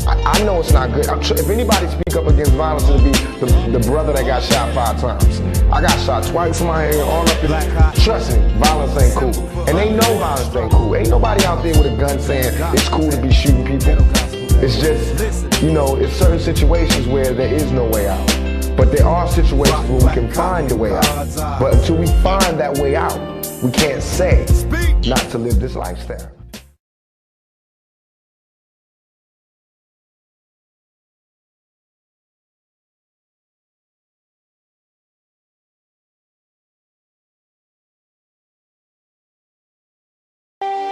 I know it's not good. If anybody speak up against violence, it'll be the brother that got shot 5 times. I got shot twice in my head, all up in. Trust me, violence ain't cool. And they know violence ain't cool. Ain't nobody out there with a gun saying it's cool to be shooting people. It's just, you know, it's certain situations where there is no way out. But there are situations where we can find a way out. But until we find that way out, we can't say not to live this lifestyle.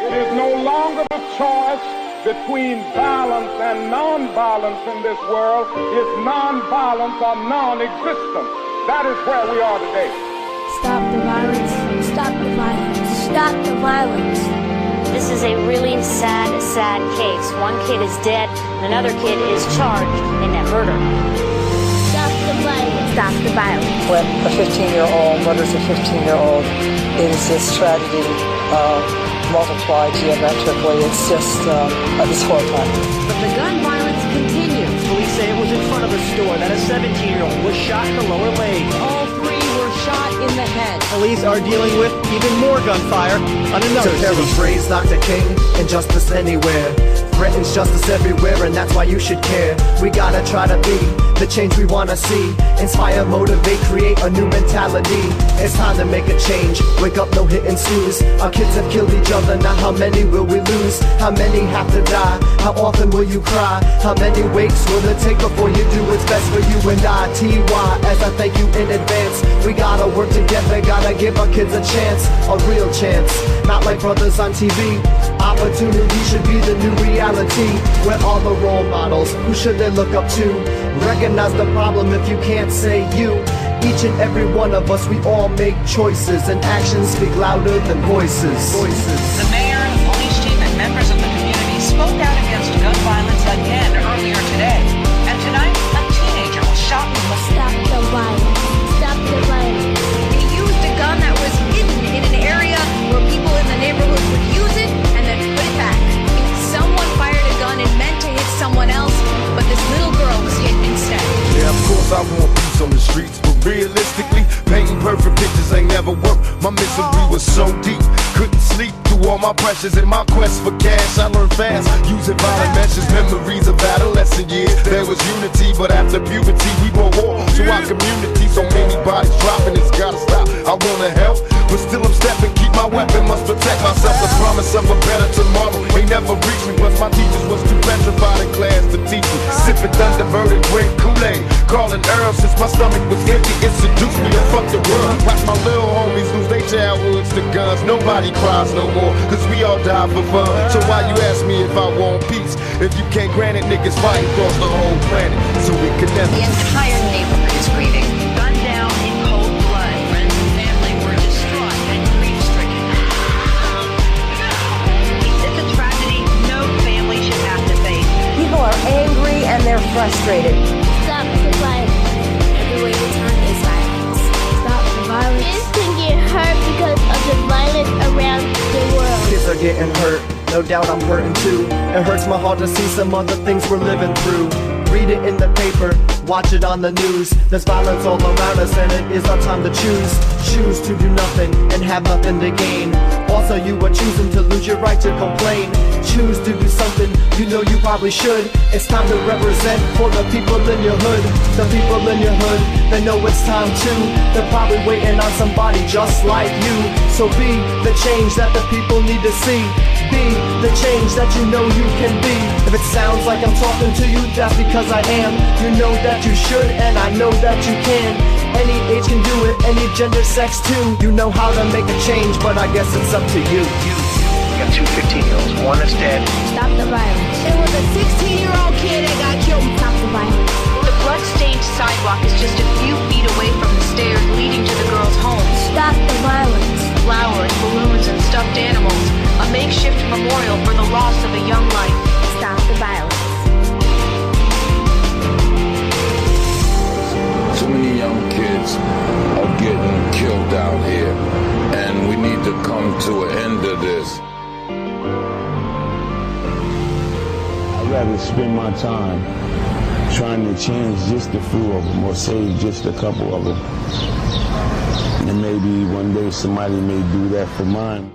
It is no longer the choice between violence and non-violence in this world. It's non-violence or non-existence. That is where we are today. Stop the violence. Stop the violence. Stop the violence. This is a really sad, sad case. One kid is dead and another kid is charged in that murder. Stop the violence. Stop the violence. When a 15-year-old murders a 15-year-old, it is this tragedy multiplied geometrically. It's just it's horrifying. But the gun violence continues. Police say it was in front of a store that a 17-year-old was shot in the lower leg. All 3 were shot in the head. Police are dealing with even more gunfire on another city. To paraphrase Dr. King, injustice anywhere threatens justice everywhere, and that's why you should care. We gotta try to be the change we wanna see. Inspire, motivate, create a new mentality. It's time to make a change. Wake up, no hit and snooze. Our kids have killed each other, now how many will we lose? How many have to die? How often will you cry? How many wakes will it take before you do what's best for you and I? T.Y. as I thank you in advance. We gotta work together, gotta give our kids a chance. A real chance, not like brothers on TV. Opportunity should be the new reality. We're all the role models, who should they look up to? Recognize the problem if you can't say you. Each and every one of us, we all make choices, and actions speak louder than voices. The mayor, the police chief, and members of the community spoke out against gun violence again earlier today. And tonight, a teenager was shot in the... Stop the violence. Stop the violence. He used a gun that was hidden in an area where people in the neighborhood would use it and then put it back. Someone fired a gun and meant to hit someone else, but this little girl was hit instead. Yeah, of course I want peace on the streets, but realistically, painting perfect pictures ain't never worked. My misery was so deep, couldn't sleep through all my pressures in my quest for cash. I learned fast, using violent measures, memories of adolescent years. There was unity, but after puberty, we brought war to our community. So many bodies dropping, it's gotta stop. I wanna help, but still I'm stepping, keep my weapon, must protect myself. The promise of a better tomorrow ain't never reached me, plus my teachers was too petrified in class to teach me. Sipping Thunderbird and drink Kool-Aid, calling Earl since my stomach was empty. It seduced me to fuck the world. Watch my little homies lose their childhoods to guns. Nobody cries no more, cause we all die for fun. So why you ask me if I want peace? If you can't grant it, niggas fight across the whole planet, so we can never. The entire neighborhood is grieving. Gunned down in cold blood. Friends and family were distraught and grief-stricken. It's a tragedy no family should have to face. People are angry and they're frustrated. Stop the violence. Every way to turn is violence. Stop the violence. Kids can get hurt because of the violence around the world. Kids are getting hurt, no doubt I'm hurting too. It hurts my heart to see some of the things we're living through. Read it in the paper, watch it on the news. There's violence all around us and it is our time to choose. Choose to do nothing and have nothing to gain. Also you are choosing to lose your right to complain. Choose to do something you know you probably should. It's time to represent for the people in your hood. The people in your hood, they know it's time to. They're probably waiting on somebody just like you. So be the change that the people need to see. Be the change that you know you can be. If it sounds like I'm talking to you, that's because I am. You know that you should and I know that you can. Any age can do it, any gender, sex too. You know how to make a change, but I guess it's up to you. We got 2 15-year-olds, one is dead. Stop the violence. There was a 16-year-old kid that got killed. Stop the violence. The blood-stained sidewalk is just a few feet away from the stairs leading to the girls' homes. Stop the violence. Flowers, balloons, and stuffed animals. A makeshift memorial for the loss of a young life. Stop the violence. Too many young kids are getting killed out here, and we need to come to an end of this. rather spend my time trying to change just a few of them or save just a couple of them. And maybe one day somebody may do that for mine.